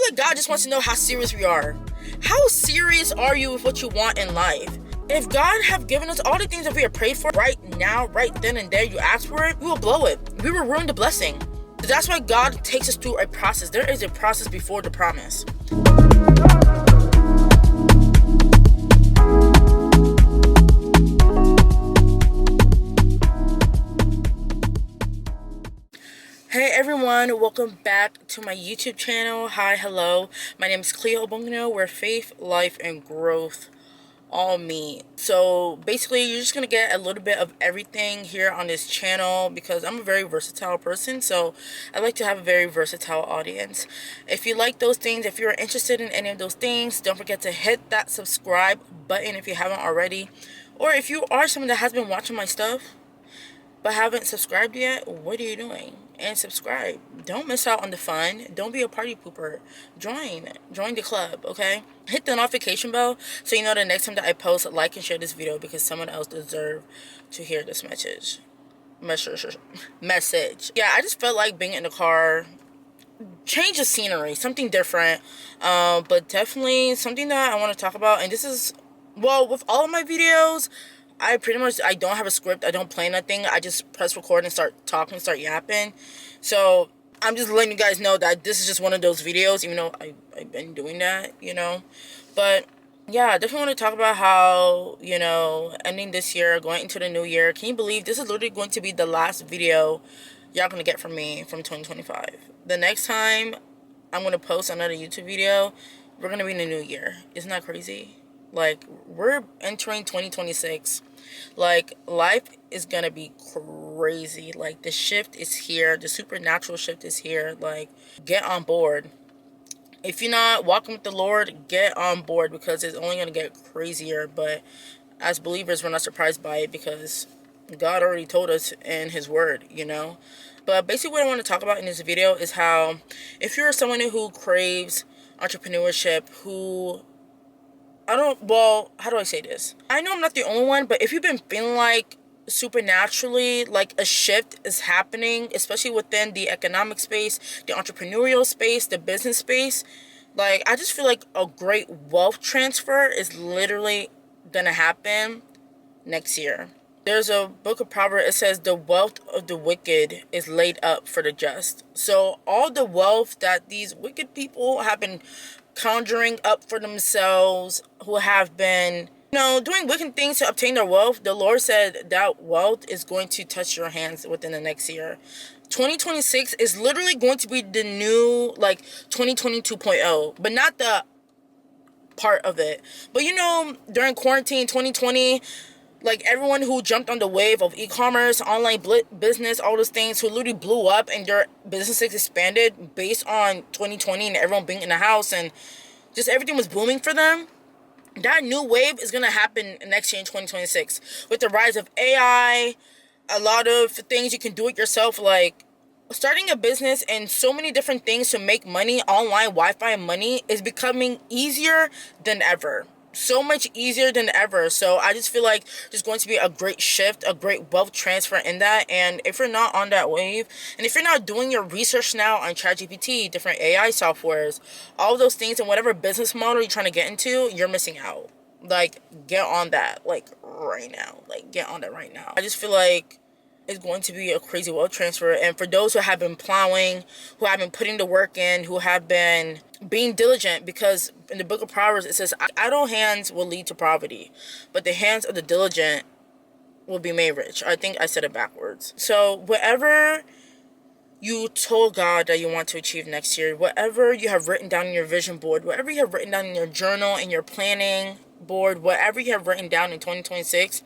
like God just wants to know how serious we are. How serious are you with what you want in life? If God have given us all the things that we have prayed for right now, right then and there, you ask for it, we will blow it. We will ruin the blessing. That's why God takes us through a process. There is a process before the promise. Hey everyone, welcome back to my YouTube channel. Hi, hello. My name is Cleo Obongno, where faith, life, and growth all meet. So basically, you're just gonna get a little bit of everything here on this channel because I'm a very versatile person. So I like to have a very versatile audience. If you like those things, if you're interested in any of those things, don't forget to hit that subscribe button if you haven't already. Or if you are someone that has been watching my stuff but haven't subscribed yet, what are you doing? And subscribe. Don't miss out on the fun. Don't be a party pooper. Join the club, okay? Hit the notification bell so you know the next time that I post, like and share this video because someone else deserves to hear this message. Yeah, I just felt like being in the car, change the scenery, something different, but definitely something that I want to talk about. And this is, well, with all of my videos, I don't have a script. I don't play nothing. I just press record and start talking, start yapping. So I'm just letting you guys know that this is just one of those videos, even though I've been doing that, you know. But yeah, I definitely want to talk about how, you know, ending this year, going into the new year. Can you believe this is literally going to be the last video y'all going to get from me from 2025? The next time I'm going to post another YouTube video, we're going to be in the new year. Isn't that crazy? Like, we're entering 2026. Like, life is gonna be crazy. Like, the shift is here. The supernatural shift is here. Like, get on board. If you're not walking with the Lord, get on board because it's only gonna get crazier. But as believers, we're not surprised by it because God already told us in His Word, you know. But basically what I want to talk about in this video is how if you're someone who craves entrepreneurship, how do I say this? I know I'm not the only one, but if you've been feeling like supernaturally, like a shift is happening, especially within the economic space, the entrepreneurial space, the business space, like, I just feel like a great wealth transfer is literally gonna happen next year. There's a book of Proverbs, it says the wealth of the wicked is laid up for the just. So all the wealth that these wicked people have been conjuring up for themselves, who have been, you know, doing wicked things to obtain their wealth, the Lord said that wealth is going to touch your hands within the next year. 2026 is literally going to be the new, like, 2020 2.0, but not the part of it. But you know, during quarantine 2020, like, everyone who jumped on the wave of e-commerce, online business, all those things, who literally blew up and their businesses expanded based on 2020 and everyone being in the house and just everything was booming for them. That new wave is going to happen next year in 2026. With the rise of AI, a lot of things you can do it yourself, like starting a business and so many different things to make money, online Wi-Fi money, is becoming easier than ever. So much easier than ever. So I just feel like there's going to be a great shift, a great wealth transfer in that. And if you're not on that wave, and if you're not doing your research now on ChatGPT, different AI softwares, all those things, and whatever business model you're trying to get into, you're missing out. Like, get on that, like, right now. Like, get on that right now. I just feel like it's going to be a crazy wealth transfer. And for those who have been plowing, who have been putting the work in, who have been being diligent, because in the book of Proverbs it says idle hands will lead to poverty, but the hands of the diligent will be made rich. I think I said it backwards. So whatever you told God that you want to achieve next year, whatever you have written down in your vision board, whatever you have written down in your journal, in your planning board, whatever you have written down in 2026,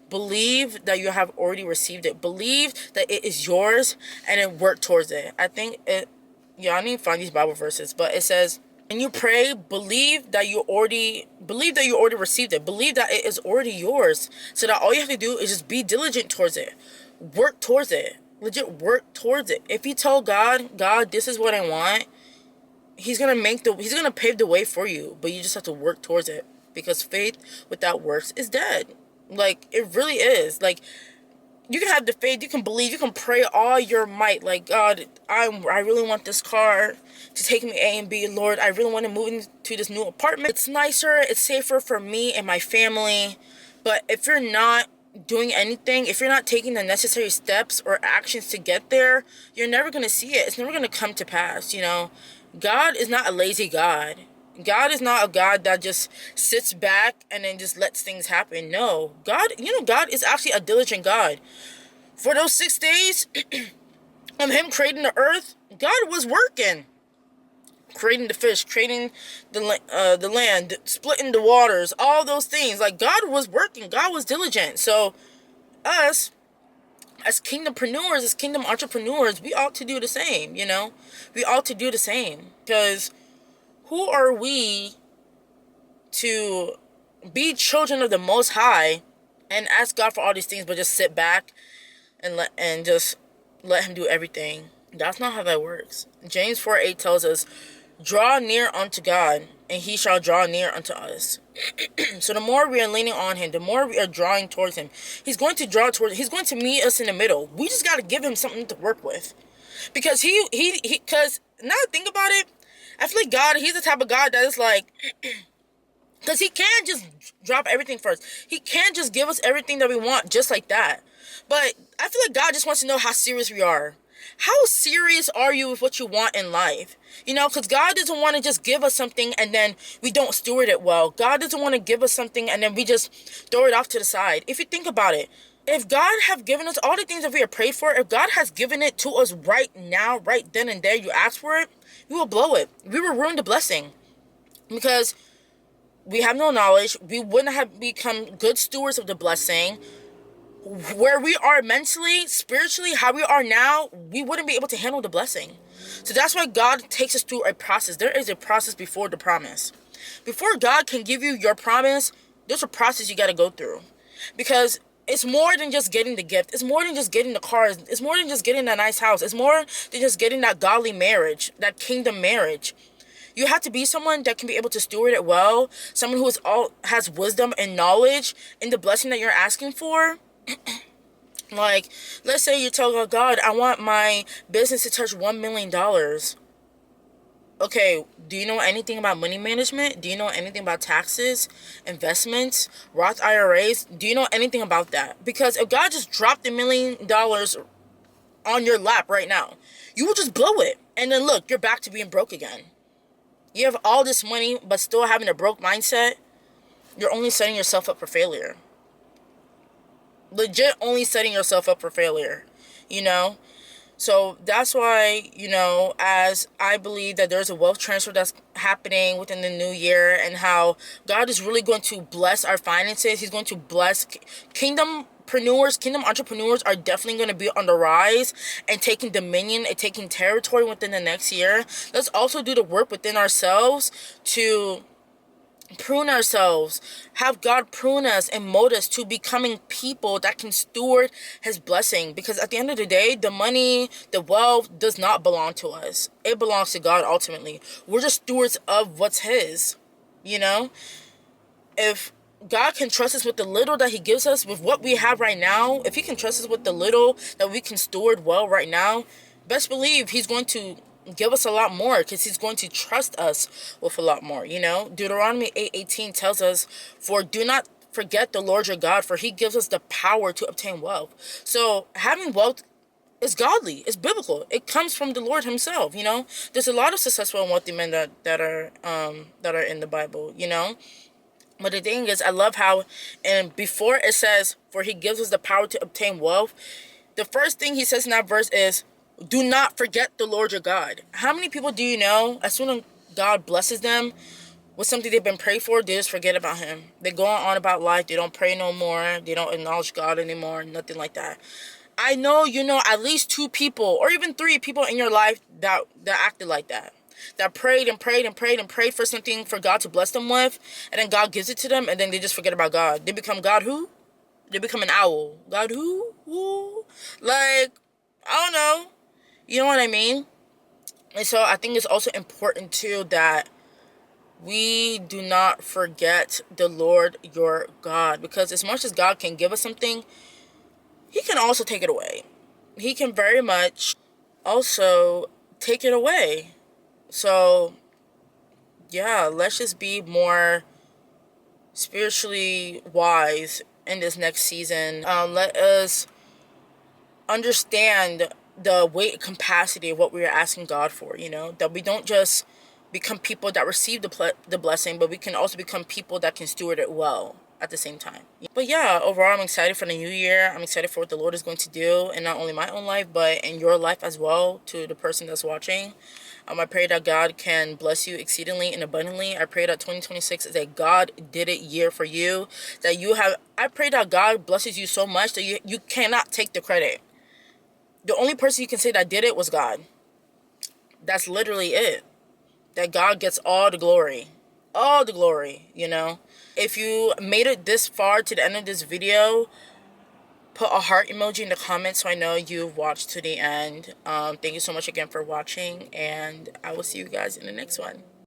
believe that you have already received it. Believe that it is yours and then work towards it. I think I need to find these Bible verses, but it says, when you pray, believe that you already received it. Believe that it is already yours. So that all you have to do is just be diligent towards it. Work towards it. Legit work towards it. If you tell God, this is what I want, He's gonna pave the way for you, but you just have to work towards it. Because faith without works is dead. Like, it really is. Like, You can have the faith, you can believe, you can pray all your might. Like, God, I really want this car to take me A and B. Lord, I really want to move into this new apartment. It's nicer, it's safer for me and my family. But if you're not doing anything, if you're not taking the necessary steps or actions to get there, you're never going to see it. It's never going to come to pass, you know. God is not a lazy God. God is not a God that just sits back and then just lets things happen. No, God, you know, God is actually a diligent God. For those 6 days of him creating the earth, God was working. Creating the fish, creating the land, splitting the waters, all those things. Like, God was working. God was diligent. So us, as kingdompreneurs, as kingdom entrepreneurs, we ought to do the same, you know. We ought to do the same. Because who are we to be children of the Most High and ask God for all these things, but just sit back and just let him do everything? That's not how that works. James 4:8 tells us, draw near unto God, and he shall draw near unto us. So the more we are leaning on him, the more we are drawing towards him, he's going to he's going to meet us in the middle. We just got to give him something to work with. Because because now think about it, I feel like God, he's the type of God that is like, because he can't just drop everything first. He can't just give us everything that we want just like that. But I feel like God just wants to know how serious we are. How serious are you with what you want in life? You know, because God doesn't want to just give us something and then we don't steward it well. God doesn't want to give us something and then we just throw it off to the side. If you think about it, if God have given us all the things that we have prayed for, if God has given it to us right now, right then and there, you ask for it, we will blow it. We will ruin the blessing. Because we have no knowledge. We wouldn't have become good stewards of the blessing. Where we are mentally, spiritually, how we are now, we wouldn't be able to handle the blessing. So that's why God takes us through a process. There is a process before the promise. Before God can give you your promise, there's a process you got to go through. Because it's more than just getting the gift. It's more than just getting the cars. It's more than just getting that nice house. It's more than just getting that godly marriage, that kingdom marriage. You have to be someone that can be able to steward it well. Someone who has wisdom and knowledge in the blessing that you're asking for. Like, let's say you're telling God, I want my business to touch $1 million. Okay, do you know anything about money management? Do you know anything about taxes, investments, Roth IRAs? Do you know anything about that? Because if God just dropped $1 million on your lap right now, you will just blow it. And then look, you're back to being broke again. You have all this money, but still having a broke mindset. You're only setting yourself up for failure. Legit only setting yourself up for failure, you know. So that's why, you know, as I believe that there's a wealth transfer that's happening within the new year, and how God is really going to bless our finances. He's going to bless kingdom entrepreneurs are definitely going to be on the rise and taking dominion and taking territory within the next year. Let's also do the work within ourselves to prune ourselves, have God prune us and mold us to becoming people that can steward his blessing. Because at the end of the day, the money, the wealth does not belong to us. It belongs to God ultimately. We're just stewards of what's his, you know. If God can trust us with the little that he gives us, with what we have right now, if he can trust us with the little that we can steward well right now, best believe he's going to give us a lot more, because he's going to trust us with a lot more, you know. Deuteronomy 8:18 tells us, for do not forget the Lord your God, for he gives us the power to obtain wealth. So having wealth is godly, it's biblical, it comes from the Lord himself, you know. There's a lot of successful and wealthy men that are in the Bible, you know. But the thing is, I love how, and before it says, for he gives us the power to obtain wealth, the first thing he says in that verse is, do not forget the Lord your God. How many people do you know, as soon as God blesses them with something they've been prayed for, they just forget about him? They go on about life. They don't pray no more. They don't acknowledge God anymore. Nothing like that. I know you know at least 2 people or even 3 people in your life that acted like that. That prayed and prayed and prayed and prayed for something for God to bless them with. And then God gives it to them. And then they just forget about God. They become God who? They become an owl. God who? Who? Like, I don't know. You know what I mean? And so I think it's also important too that we do not forget the Lord your God. Because as much as God can give us something, He can also take it away. He can very much also take it away. So, yeah, let's just be more spiritually wise in this next season. Let us understand the weight and capacity of what we are asking God for, you know, that we don't just become people that receive the blessing, but we can also become people that can steward it well at the same time. But yeah, overall, I'm excited for the new year. I'm excited for what the Lord is going to do in not only my own life, but in your life as well, to the person that's watching. I pray that God can bless you exceedingly and abundantly. I pray that 2026 is a God did it year for you. I pray that God blesses you so much that you cannot take the credit. The only person you can say that did it was God. That's literally it. That God gets all the glory. All the glory, you know. If you made it this far to the end of this video, put a heart emoji in the comments so I know you've watched to the end. Thank you so much again for watching, and I will see you guys in the next one.